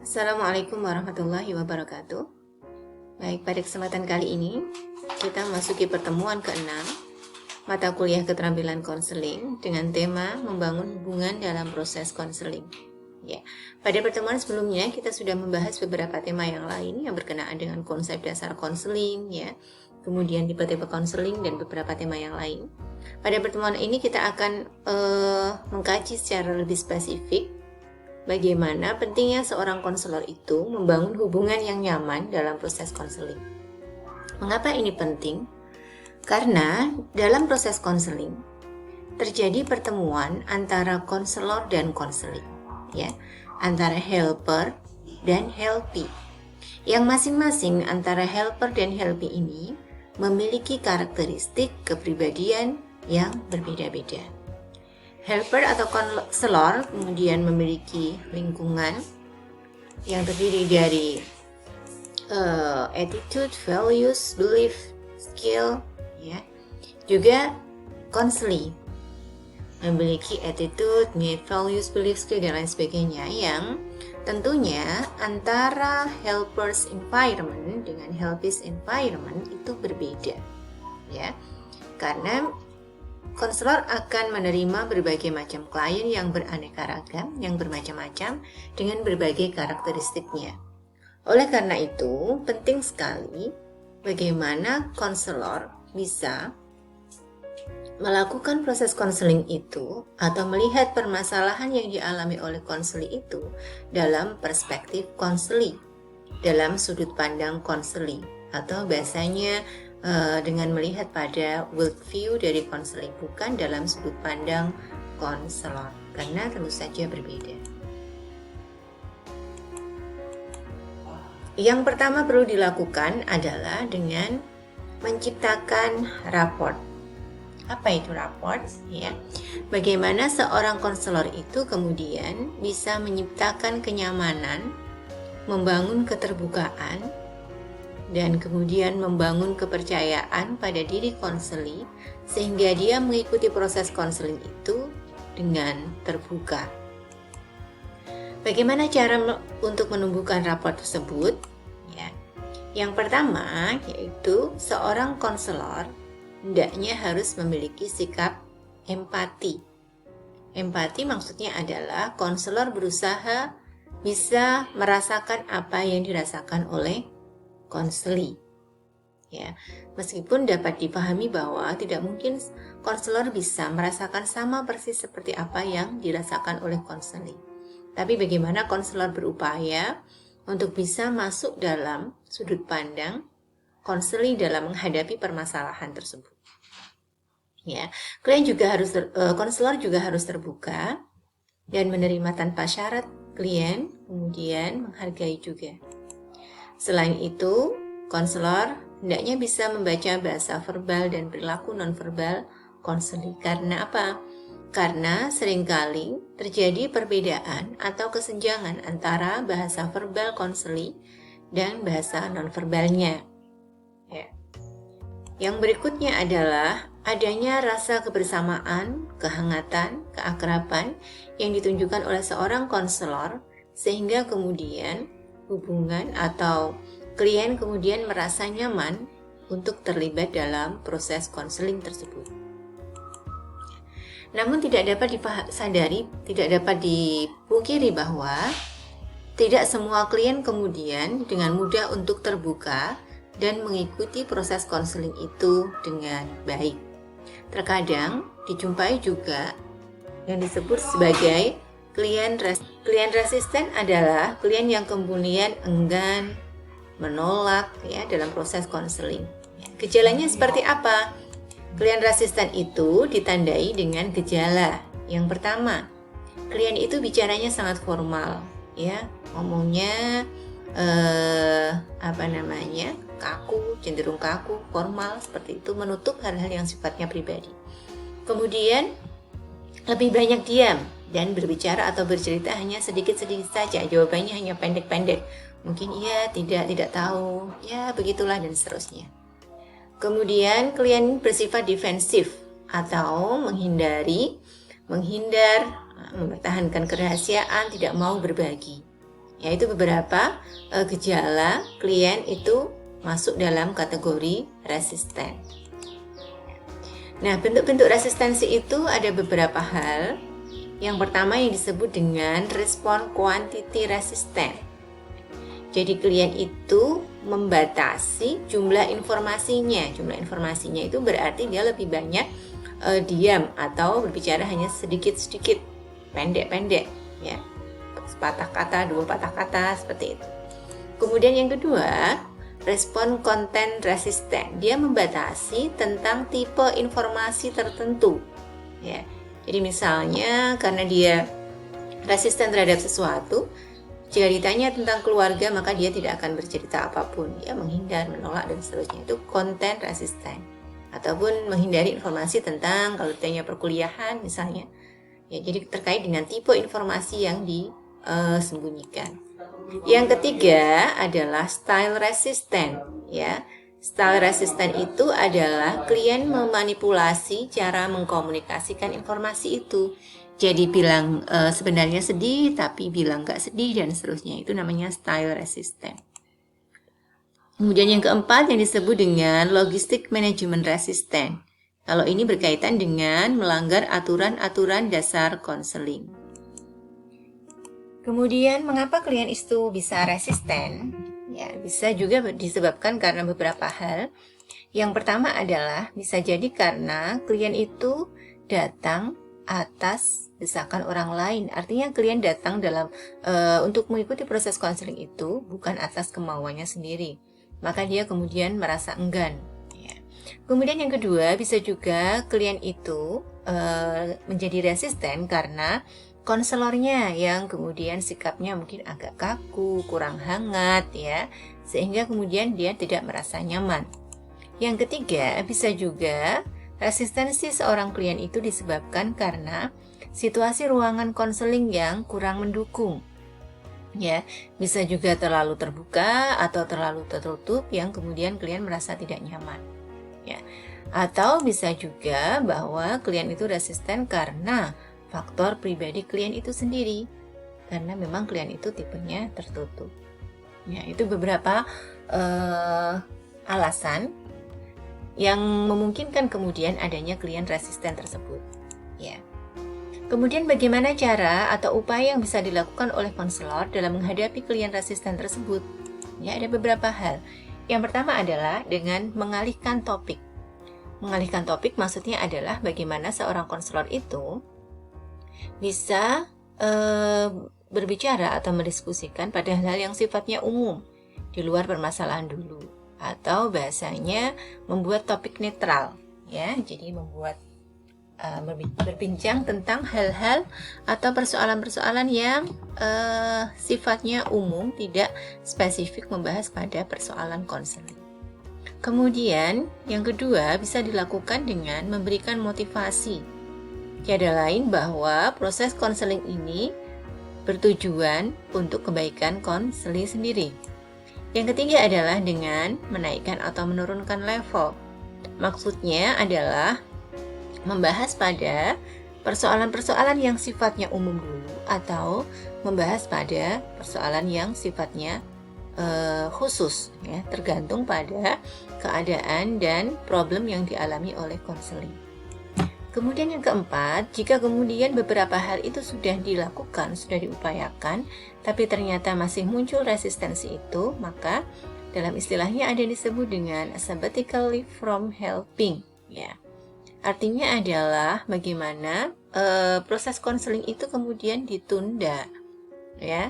Assalamualaikum warahmatullahi wabarakatuh. Baik, pada kesempatan kali ini kita masuki pertemuan ke-6 mata kuliah keterampilan konseling dengan tema membangun hubungan dalam proses konseling. Ya, pada pertemuan sebelumnya kita sudah membahas beberapa tema yang lain yang berkenaan dengan konsep dasar konseling, ya, kemudian tipe-tipe konseling dan beberapa tema yang lain. Pada pertemuan ini kita akan mengkaji secara lebih spesifik bagaimana pentingnya seorang konselor itu membangun hubungan yang nyaman dalam proses konseling. Mengapa ini penting? Karena dalam proses konseling terjadi pertemuan antara konselor dan konseling, ya, antara helper dan helpee. Yang masing-masing antara helper dan helpee ini memiliki karakteristik kepribadian yang berbeda-beda. Helper atau konselor kemudian memiliki lingkungan yang terdiri dari attitude, values, belief, skill, ya. Juga konseling memiliki attitude, need, values, belief, skill dan lain sebagainya yang tentunya antara helpers environment dengan helpees environment itu berbeda, ya. Karena konselor akan menerima berbagai macam klien yang beraneka ragam, yang bermacam-macam dengan berbagai karakteristiknya. Oleh karena itu, penting sekali bagaimana konselor bisa melakukan proses konseling itu atau melihat permasalahan yang dialami oleh konseli itu dalam perspektif konseli, dalam sudut pandang konseli, atau bahasanya dengan melihat pada world view dari konseling, bukan dalam sudut pandang konselor, karena tentu saja berbeda. Yang pertama perlu dilakukan adalah dengan menciptakan rapport. Apa itu rapport? Ya, bagaimana seorang konselor itu kemudian bisa menciptakan kenyamanan, membangun keterbukaan, dan kemudian membangun kepercayaan pada diri konseli sehingga dia mengikuti proses konseling itu dengan terbuka. Bagaimana cara untuk menumbuhkan rapport tersebut? Ya. Yang pertama yaitu seorang konselor hendaknya harus memiliki sikap empati. Empati maksudnya adalah konselor berusaha bisa merasakan apa yang dirasakan oleh konseli, ya, meskipun dapat dipahami bahwa tidak mungkin konselor bisa merasakan sama persis seperti apa yang dirasakan oleh konseli. Tapi bagaimana konselor berupaya untuk bisa masuk dalam sudut pandang konseli dalam menghadapi permasalahan tersebut. Ya, konselor juga harus terbuka dan menerima tanpa syarat klien, kemudian menghargai juga. Selain itu, konselor hendaknya bisa membaca bahasa verbal dan perilaku nonverbal konseli. Karena apa? Karena seringkali terjadi perbedaan atau kesenjangan antara bahasa verbal konseli dan bahasa nonverbalnya. Ya. Yang berikutnya adalah adanya rasa kebersamaan, kehangatan, keakraban yang ditunjukkan oleh seorang konselor sehingga kemudian hubungan atau klien kemudian merasa nyaman untuk terlibat dalam proses konseling tersebut. Namun tidak dapat tidak dapat dipungkiri bahwa tidak semua klien kemudian dengan mudah untuk terbuka dan mengikuti proses konseling itu dengan baik. Terkadang dijumpai juga yang disebut sebagai klien resisten adalah klien yang kemudian enggan, menolak, ya, dalam proses konseling. Ya, gejalanya seperti apa? Klien resisten itu ditandai dengan gejala. Yang pertama, klien itu bicaranya sangat formal, ya, ngomongnya kaku, cenderung kaku, formal seperti itu, menutup hal-hal yang sifatnya pribadi. Kemudian lebih banyak diam dan berbicara atau bercerita hanya sedikit-sedikit saja, jawabannya hanya pendek-pendek. Mungkin iya, tidak tahu, ya begitulah dan seterusnya. Kemudian klien bersifat defensif atau menghindar, mempertahankan kerahasiaan, tidak mau berbagi. Yaitu beberapa gejala klien itu masuk dalam kategori resisten. Nah, bentuk-bentuk resistensi itu ada beberapa hal. Yang pertama yang disebut dengan respon quantity resistant. Jadi klien itu membatasi jumlah informasinya. Jumlah informasinya itu berarti dia lebih banyak diam atau berbicara hanya sedikit-sedikit, pendek-pendek, ya. Sepatah kata, 2 patah kata, seperti itu. Kemudian yang kedua, respon content resistant. Dia membatasi tentang tipe informasi tertentu, ya. Jadi misalnya karena dia resisten terhadap sesuatu, jika ditanya tentang keluarga maka dia tidak akan bercerita apapun, dia menghindar, menolak dan seterusnya. Itu content resistant. Ataupun menghindari informasi tentang kalau ditanya perkuliahan misalnya, ya, jadi terkait dengan tipe informasi yang disembunyikan. Yang ketiga adalah style resistant, ya. Style resistant itu adalah klien memanipulasi cara mengkomunikasikan informasi itu. Jadi bilang sebenarnya sedih tapi bilang gak sedih dan seterusnya. Itu namanya style resistant. Kemudian yang keempat yang disebut dengan logistic management resistant. Kalau ini berkaitan dengan melanggar aturan-aturan dasar konseling. Kemudian mengapa klien itu bisa resisten? Ya, bisa juga disebabkan karena beberapa hal. Yang pertama adalah bisa jadi karena klien itu datang atas desakan orang lain. Artinya klien datang dalam untuk mengikuti proses konseling itu bukan atas kemauannya sendiri. Maka dia kemudian merasa enggan. Ya. Kemudian yang kedua bisa juga klien itu menjadi resisten karena konselornya yang kemudian sikapnya mungkin agak kaku, kurang hangat, ya, sehingga kemudian dia tidak merasa nyaman. Yang ketiga bisa juga resistensi seorang klien itu disebabkan karena situasi ruangan konseling yang kurang mendukung. Ya, bisa juga terlalu terbuka atau terlalu tertutup yang kemudian klien merasa tidak nyaman. Ya. Atau bisa juga bahwa klien itu resisten karena faktor pribadi klien itu sendiri. Karena memang klien itu tipenya tertutup. Ya, itu beberapa alasan yang memungkinkan kemudian adanya klien resisten tersebut. Ya. Kemudian bagaimana cara atau upaya yang bisa dilakukan oleh konselor dalam menghadapi klien resisten tersebut? Ya, ada beberapa hal. Yang pertama adalah dengan mengalihkan topik. Mengalihkan topik maksudnya adalah bagaimana seorang konselor itu bisa berbicara atau mendiskusikan pada hal-hal yang sifatnya umum, di luar permasalahan dulu. Atau bahasanya membuat topik netral, ya, jadi membuat berbincang tentang hal-hal atau persoalan-persoalan yang sifatnya umum, tidak spesifik membahas pada persoalan konseling. Kemudian yang kedua bisa dilakukan dengan memberikan motivasi. Tiada lain bahwa proses konseling ini bertujuan untuk kebaikan konseling sendiri. Yang ketiga adalah dengan menaikkan atau menurunkan level. Maksudnya adalah membahas pada persoalan-persoalan yang sifatnya umum dulu atau membahas pada persoalan yang sifatnya khusus, ya, tergantung pada keadaan dan problem yang dialami oleh konseling. Kemudian yang keempat, jika kemudian beberapa hal itu sudah dilakukan, sudah diupayakan, tapi ternyata masih muncul resistensi itu, maka dalam istilahnya ada yang disebut dengan sabbatical leave from helping. Ya. Artinya adalah bagaimana proses konseling itu kemudian ditunda. Ya.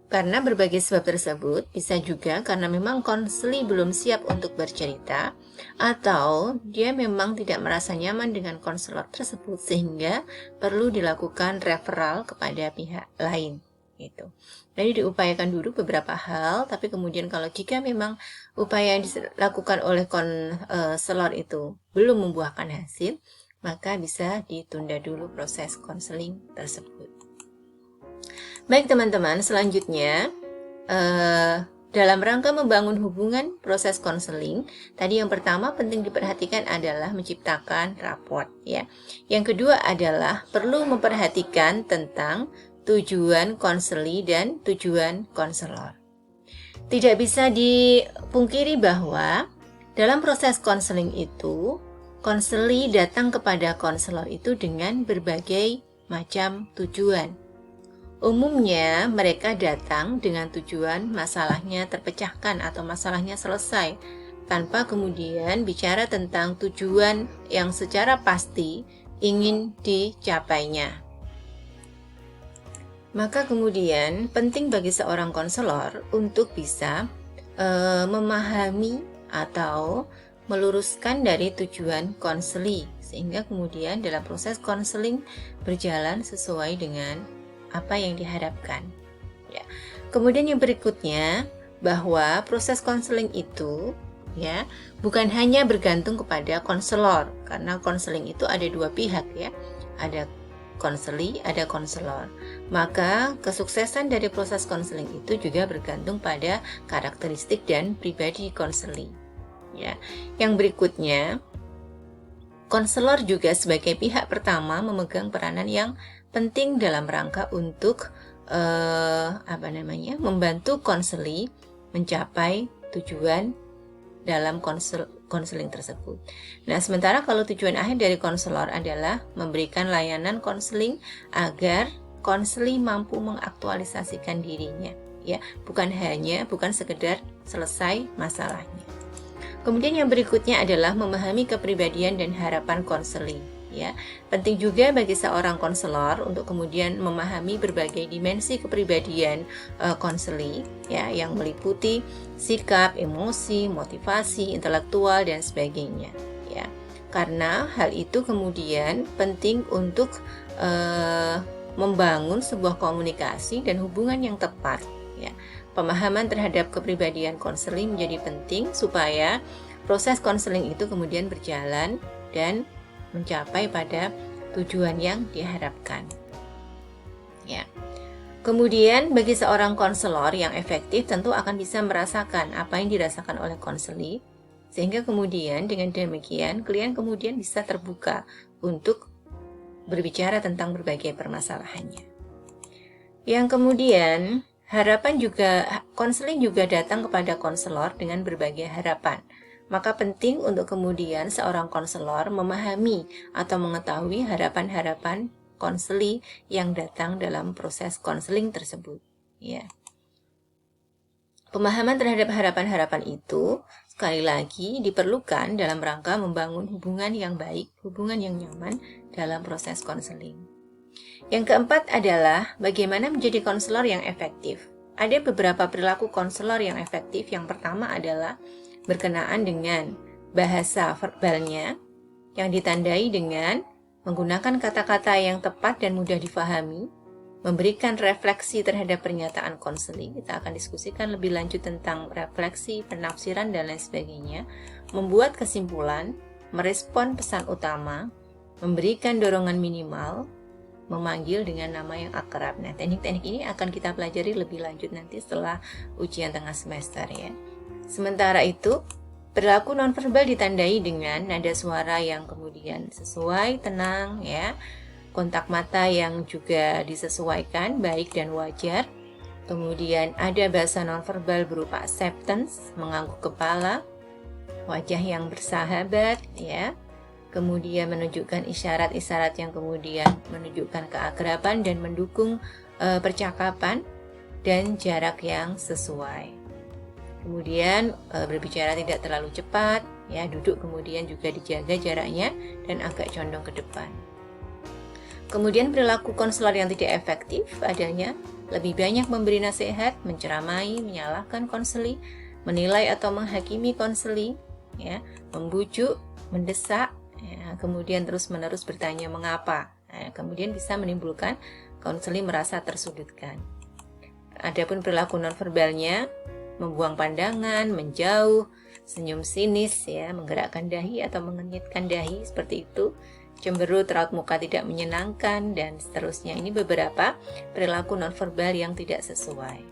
Karena berbagai sebab tersebut, bisa juga karena memang konseli belum siap untuk bercerita, atau dia memang tidak merasa nyaman dengan konselor tersebut sehingga perlu dilakukan referral kepada pihak lain. Gitu. Jadi diupayakan dulu beberapa hal, tapi kemudian kalau jika memang upaya yang dilakukan oleh konselor itu belum membuahkan hasil, maka bisa ditunda dulu proses konseling tersebut. Baik teman-teman, selanjutnya dalam rangka membangun hubungan proses konseling, tadi yang pertama penting diperhatikan adalah menciptakan rapport, ya. Yang kedua adalah perlu memperhatikan tentang tujuan konseli dan tujuan konselor. Tidak bisa dipungkiri bahwa dalam proses konseling itu, konseli datang kepada konselor itu dengan berbagai macam tujuan. Umumnya mereka datang dengan tujuan masalahnya terpecahkan atau masalahnya selesai, tanpa kemudian bicara tentang tujuan yang secara pasti ingin dicapainya. Maka kemudian penting bagi seorang konselor untuk bisa memahami atau meluruskan dari tujuan konseli, sehingga kemudian dalam proses konseling berjalan sesuai dengan apa yang diharapkan. Ya. Kemudian yang berikutnya, bahwa proses konseling itu bukan hanya bergantung kepada konselor, karena konseling itu ada dua pihak ya, ada konseli, ada konselor. Maka kesuksesan dari proses konseling itu juga bergantung pada karakteristik dan pribadi konseli. Ya. Yang berikutnya, konselor juga sebagai pihak pertama memegang peranan yang penting dalam rangka untuk membantu konseli mencapai tujuan dalam konseling tersebut. Nah, sementara kalau tujuan akhir dari konselor adalah memberikan layanan konseling agar konseli mampu mengaktualisasikan dirinya, ya, bukan sekedar selesai masalahnya. Kemudian yang berikutnya adalah memahami kepribadian dan harapan konseli. Ya, penting juga bagi seorang konselor untuk kemudian memahami berbagai dimensi kepribadian konseli, ya, yang meliputi sikap, emosi, motivasi, intelektual dan sebagainya. Ya, karena hal itu kemudian penting untuk membangun sebuah komunikasi dan hubungan yang tepat. Ya, pemahaman terhadap kepribadian konseli menjadi penting supaya proses konseling itu kemudian berjalan dan mencapai pada tujuan yang diharapkan. Ya. Kemudian bagi seorang konselor yang efektif tentu akan bisa merasakan apa yang dirasakan oleh konseli, sehingga kemudian dengan demikian klien kemudian bisa terbuka untuk berbicara tentang berbagai permasalahannya. Yang kemudian konseling juga datang kepada konselor dengan berbagai harapan. Maka penting untuk kemudian seorang konselor memahami atau mengetahui harapan-harapan konseli yang datang dalam proses konseling tersebut. Ya. Pemahaman terhadap harapan-harapan itu sekali lagi diperlukan dalam rangka membangun hubungan yang baik, hubungan yang nyaman dalam proses konseling. Yang keempat adalah bagaimana menjadi konselor yang efektif. Ada beberapa perilaku konselor yang efektif. Yang pertama adalah berkenaan dengan bahasa verbalnya yang ditandai dengan menggunakan kata-kata yang tepat dan mudah difahami, memberikan refleksi terhadap pernyataan konseli. Kita akan diskusikan lebih lanjut tentang refleksi, penafsiran, dan lain sebagainya. Membuat kesimpulan, merespon pesan utama, memberikan dorongan minimal, memanggil dengan nama yang akrab. Nah, teknik-teknik ini akan kita pelajari lebih lanjut nanti setelah ujian tengah semester ya. Sementara itu, perilaku nonverbal ditandai dengan nada suara yang kemudian sesuai, tenang ya, kontak mata yang juga disesuaikan, baik dan wajar. Kemudian ada bahasa nonverbal berupa acceptance, mengangguk kepala, wajah yang bersahabat ya. Kemudian menunjukkan isyarat-isyarat yang kemudian menunjukkan keakraban dan mendukung percakapan dan jarak yang sesuai. Kemudian berbicara tidak terlalu cepat, ya, duduk kemudian juga dijaga jaraknya dan agak condong ke depan. Kemudian perilaku konselor yang tidak efektif adanya lebih banyak memberi nasihat, menceramai, menyalahkan konseli, menilai atau menghakimi konseli, ya, membujuk, mendesak, ya, kemudian terus-menerus bertanya mengapa. Nah, kemudian bisa menimbulkan konseli merasa tersudutkan. Adapun perilaku nonverbalnya membuang pandangan, menjauh, senyum sinis, ya, menggerakkan dahi atau mengenyitkan dahi seperti itu, cemberut, raut muka tidak menyenangkan, dan seterusnya. Ini beberapa perilaku nonverbal yang tidak sesuai.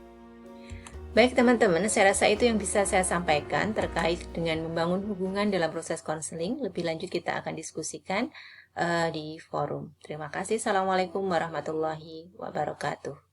Baik teman-teman, saya rasa itu yang bisa saya sampaikan terkait dengan membangun hubungan dalam proses konseling. Lebih lanjut kita akan diskusikan di forum. Terima kasih. Assalamualaikum warahmatullahi wabarakatuh.